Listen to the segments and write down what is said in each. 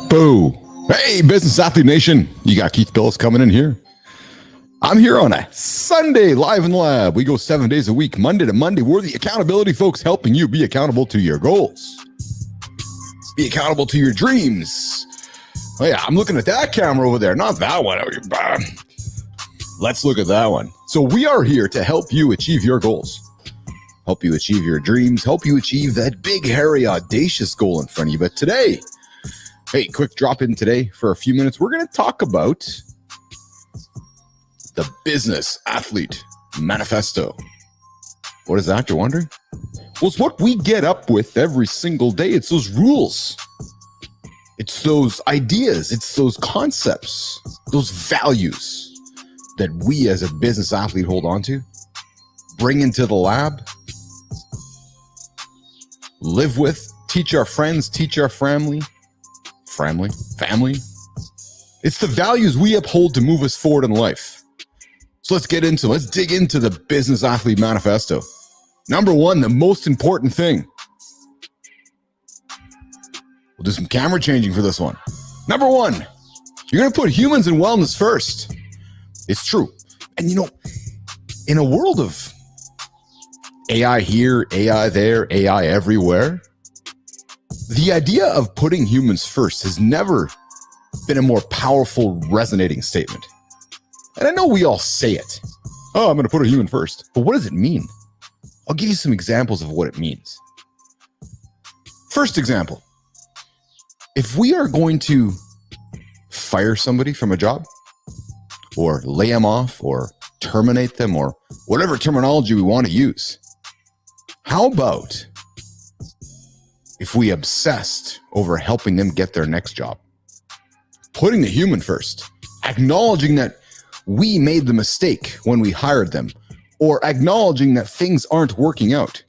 Boo. Hey, Business Athlete Nation. You got Keith Billis coming in here. I'm here on a Sunday live in the lab. We go 7 days a week, Monday to Monday. We're the accountability folks helping you be accountable to your goals. Be accountable to your dreams. Oh yeah, I'm looking at that camera over there, not that one. Let's look at that one. So we are here to help you achieve your goals, help you achieve your dreams, help you achieve that big, hairy, audacious goal in front of you. But today, hey, quick drop in today for a few minutes. We're going to talk about the Business Athlete Manifesto. What is that, you're wondering? Well, it's what we get up with every single day. It's those rules. It's those ideas. It's those concepts, those values that we as a business athlete hold on to, bring into the lab, live with, teach our friends, teach our family. It's the values we uphold to move us forward in life. So let's dig into the Business Athlete Manifesto. Number one, the most important thing. We'll do some camera changing for this one. Number one, you're going to put humans and wellness first. It's true. And you know, in a world of AI here, AI there, AI everywhere, the idea of putting humans first has never been a more powerful, resonating statement. And I know we all say it. Oh, I'm going to put a human first. But what does it mean? I'll give you some examples of what it means. First example, if we are going to fire somebody from a job or lay them off or terminate them or whatever terminology we want to use, how about if we obsessed over helping them get their next job, putting the human first, acknowledging that we made the mistake when we hired them, or acknowledging that things aren't working out.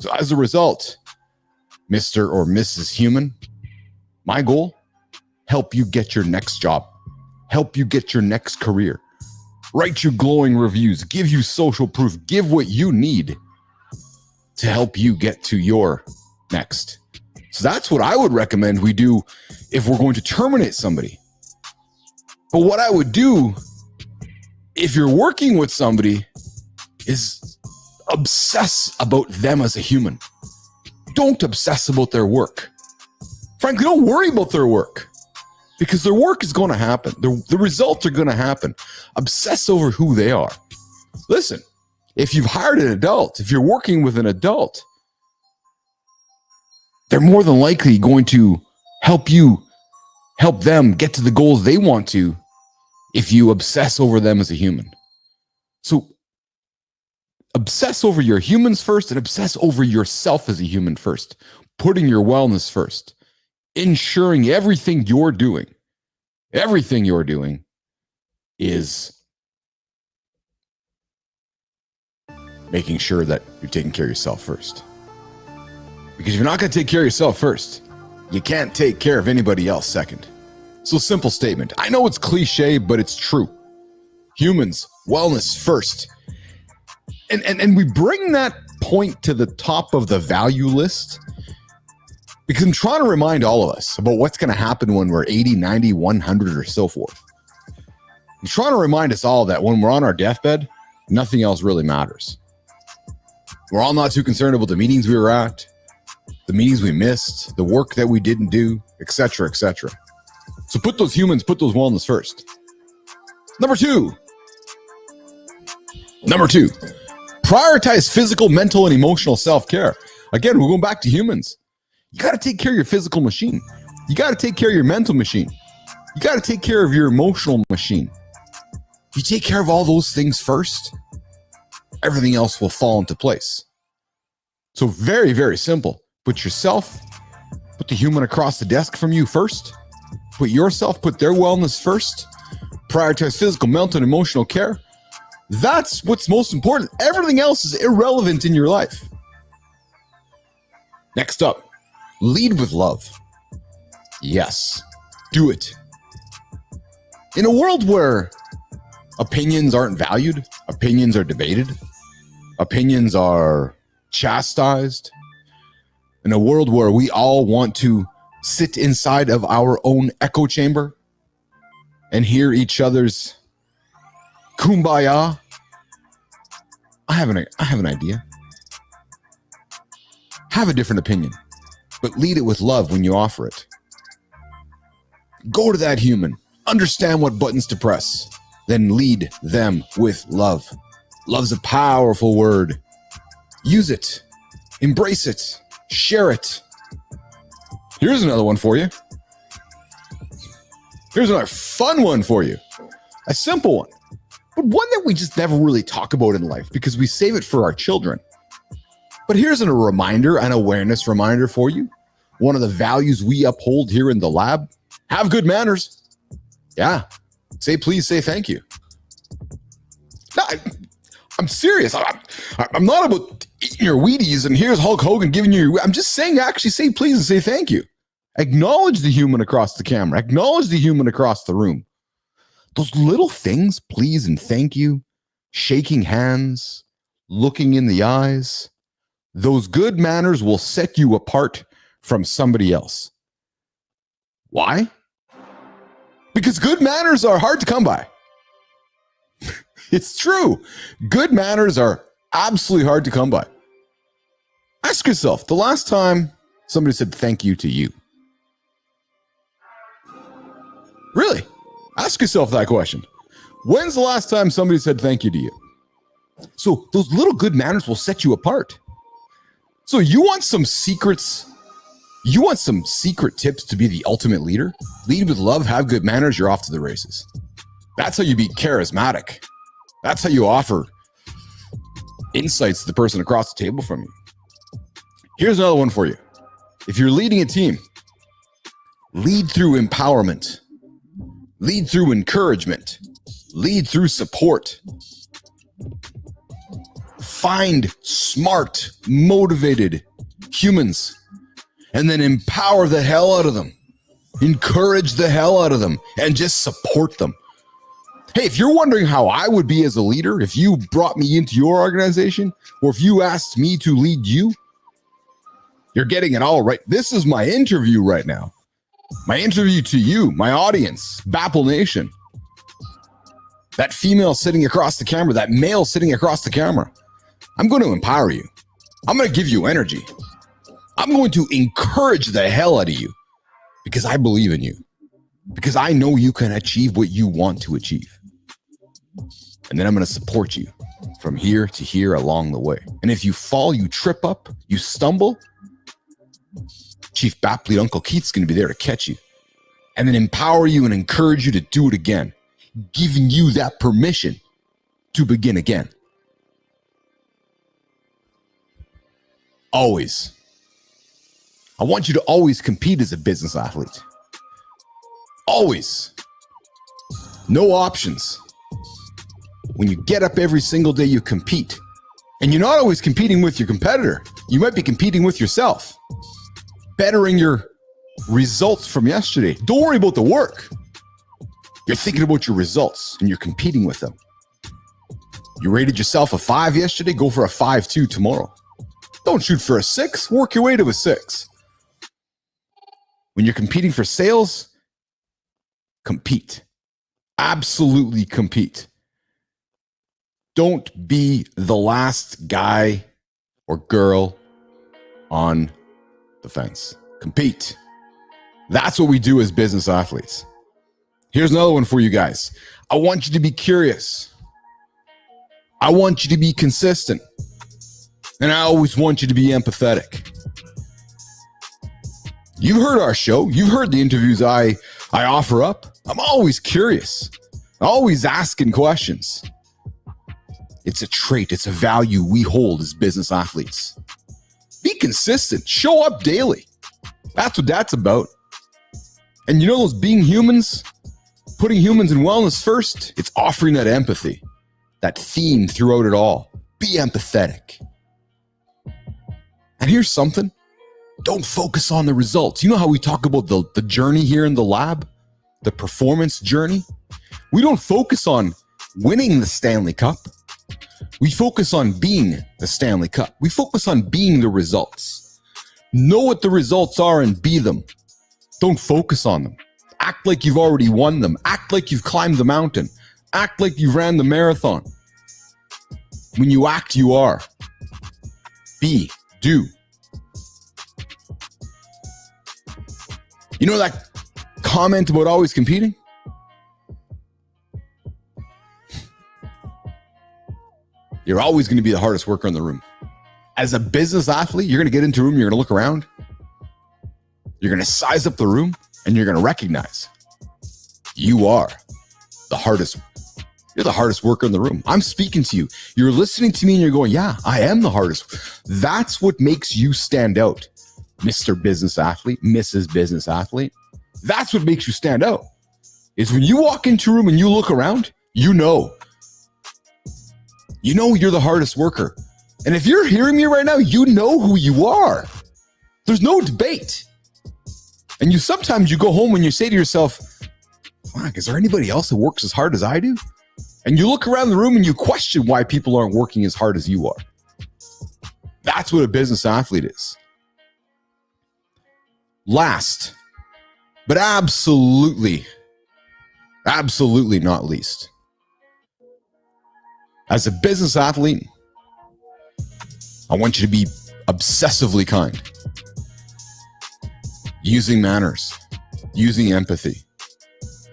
So as a result, Mr. or Mrs. Human, my goal, help you get your next job, help you get your next career, write you glowing reviews, give you social proof, give what you need to help you get to your next. So that's what I would recommend we do if we're going to terminate somebody. But what I would do if you're working with somebody is obsess about them as a human. Don't obsess about their work. Frankly, don't worry about their work because their work is going to happen. The results are going to happen. Obsess over who they are. Listen, if you've hired an adult, if you're working with an adult, they're more than likely going to help them get to the goals they want to if you obsess over them as a human. So obsess over your humans first and obsess over yourself as a human first, putting your wellness first, ensuring everything you're doing is making sure that you're taking care of yourself first. Because if you're not going to take care of yourself first, you can't take care of anybody else second. So simple statement. I know it's cliche, but it's true. Humans, wellness first. And we bring that point to the top of the value list because I'm trying to remind all of us about what's going to happen when we're 80, 90, 100 or so forth. I'm trying to remind us all that when we're on our deathbed, nothing else really matters. We're all not too concerned about the meetings we were at, the meetings we missed, the work that we didn't do, etc., etc. So put those humans, put those wellness first. Number two, prioritize physical, mental, and emotional self-care. Again, we're going back to humans. You got to take care of your physical machine. You got to take care of your mental machine. You got to take care of your emotional machine. If you take care of all those things first, everything else will fall into place. So very, very simple. Put the human across the desk from you first. Put their wellness first. Prioritize physical, mental, and emotional care. That's what's most important. Everything else is irrelevant in your life. Next up, lead with love. Yes, do it. In a world where opinions aren't valued, opinions are debated, opinions are chastised, in a world where we all want to sit inside of our own echo chamber and hear each other's kumbaya? I have an idea. Have a different opinion, but lead it with love when you offer it. Go to that human, understand what buttons to press, then lead them with love. Love's a powerful word. Use it, embrace it, share it. Here's another one for you. Here's another fun one for you. A simple one, but one that we just never really talk about in life because we save it for our children. But here's a reminder, an awareness reminder for you. One of the values we uphold here in the lab: have good manners. Yeah. Say please, say thank you. No, I'm serious. I'm not about eating your Wheaties and here's Hulk Hogan giving you. I'm just saying, actually say please and say thank you. Acknowledge the human across the camera. Acknowledge the human across the room. Those little things, please and thank you, shaking hands, looking in the eyes, those good manners will set you apart from somebody else. Why? Because good manners are hard to come by. It's true. Good manners are absolutely hard to come by. Ask yourself the last time somebody said thank you to you. Really? Ask yourself that question. When's the last time somebody said thank you to you? So those little good manners will set you apart. So you want some secrets? You want some secret tips to be the ultimate leader? Lead with love, have good manners, you're off to the races. That's how you be charismatic. That's how you offer insights to the person across the table from you. Here's another one for you. If you're leading a team, lead through empowerment, lead through encouragement, lead through support. Find smart, motivated humans and then empower the hell out of them. Encourage the hell out of them and just support them. Hey, if you're wondering how I would be as a leader, if you brought me into your organization, or if you asked me to lead you, you're getting it all right. This is my interview right now. My interview to you, my audience, Bapple Nation. That female sitting across the camera, that male sitting across the camera. I'm going to empower you. I'm going to give you energy. I'm going to encourage the hell out of you because I believe in you. Because I know you can achieve what you want to achieve. And then I'm going to support you from here to here along the way. And if you fall, you trip up, you stumble, Chief Bapley, Uncle Keith's going to be there to catch you and then empower you and encourage you to do it again, giving you that permission to begin again. Always. I want you to always compete as a business athlete. Always. No options. When you get up every single day, you compete. And you're not always competing with your competitor. You might be competing with yourself. Bettering your results from yesterday. Don't worry about the work. You're thinking about your results and you're competing with them. You rated yourself a 5 yesterday, go for a 5.2 tomorrow. Don't shoot for a 6, work your way to a 6. When you're competing for sales, compete. Absolutely compete. Don't be the last guy or girl on the fence. Compete. That's what we do as business athletes. Here's another one for you guys. I want you to be curious. I want you to be consistent. And I always want you to be empathetic. You've heard our show. You've heard the interviews I offer up. I'm always curious. Always asking questions. It's a trait. It's a value we hold as business athletes. Be consistent. Show up daily. That's what that's about. And you know those being humans, putting humans in wellness first, it's offering that empathy, that theme throughout it all. Be empathetic. And here's something. Don't focus on the results. You know how we talk about the journey here in the lab? The performance journey? We don't focus on winning the Stanley Cup. We focus on being the Stanley Cup. We focus on being the results. Know what the results are and be them. Don't focus on them. Act like you've already won them. Act like you've climbed the mountain. Act like you've ran the marathon. When you act, you are. Be, do. You know that comment about always competing? You're always going to be the hardest worker in the room. As a business athlete, you're going to get into a room, you're going to look around, you're going to size up the room, and you're going to recognize you are the hardest. You're the hardest worker in the room. I'm speaking to you. You're listening to me and you're going, yeah, I am the hardest. That's what makes you stand out, Mr. Business Athlete, Mrs. Business Athlete. That's what makes you stand out. Is when you walk into a room and you look around, you know you're the hardest worker. And if you're hearing me right now, you know who you are. There's no debate. And sometimes you go home and you say to yourself, fuck, is there anybody else that works as hard as I do? And you look around the room and you question why people aren't working as hard as you are. That's what a business athlete is. Last, but absolutely not least. As a business athlete, I want you to be obsessively kind. Using manners, using empathy.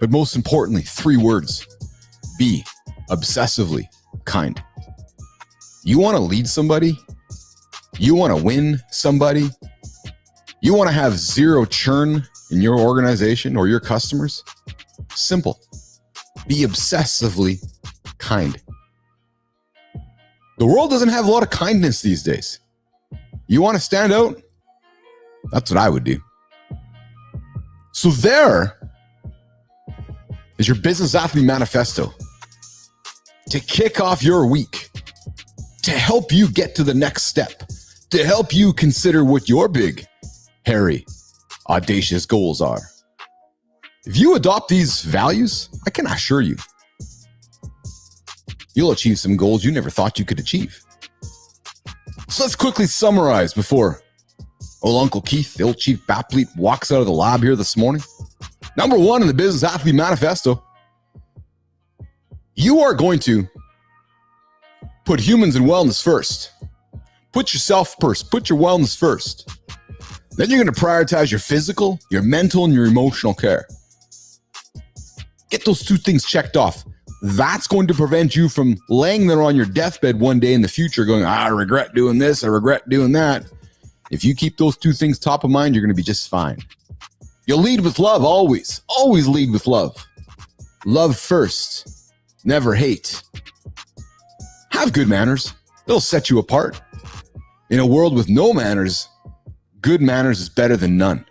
But most importantly, 3 words. Be obsessively kind. You want to lead somebody? You want to win somebody? You want to have zero churn in your organization or your customers? Simple. Be obsessively kind. The world doesn't have a lot of kindness these days. You want to stand out? That's what I would do. So there is your Business Athlete Manifesto to kick off your week, to help you get to the next step, to help you consider what your big, hairy, audacious goals are. If you adopt these values, I can assure you, you'll achieve some goals you never thought you could achieve. So let's quickly summarize before old Uncle Keith, the old Chief Athlete, walks out of the lab here this morning. Number 1 in the Business Athlete Manifesto, you are going to put humans and wellness first. Put yourself first. Put your wellness first. Then you're going to prioritize your physical, your mental, and your emotional care. Get those 2 things checked off. That's going to prevent you from laying there on your deathbed one day in the future going, I regret doing this, I regret doing that. If you keep those 2 things top of mind, you're going to be just fine. You'll lead with love always. Always lead with love. Love first. Never hate. Have good manners. They'll set you apart. In a world with no manners, good manners is better than none.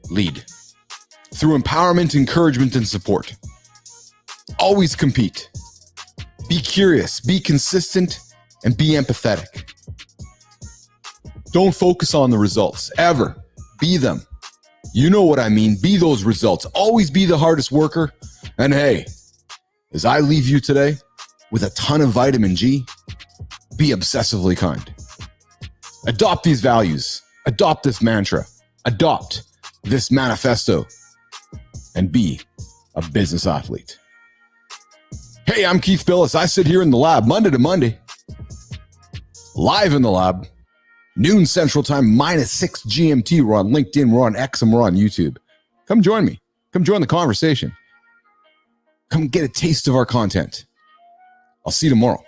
Lead through empowerment, encouragement, and support. Always compete. Be curious, be consistent, and be empathetic. Don't focus on the results, ever. Be them. You know what I mean. Be those results. Always be the hardest worker. And hey, as I leave you today with a ton of vitamin G, be obsessively kind. Adopt these values. Adopt this mantra. Adopt this manifesto. And be a business athlete. Hey, I'm Keith Billis. I sit here in the lab Monday to Monday, live in the lab, noon Central Time, -6 GMT. We're on LinkedIn, we're on X, and we're on YouTube. Come join me. Come join the conversation. Come get a taste of our content. I'll see you tomorrow.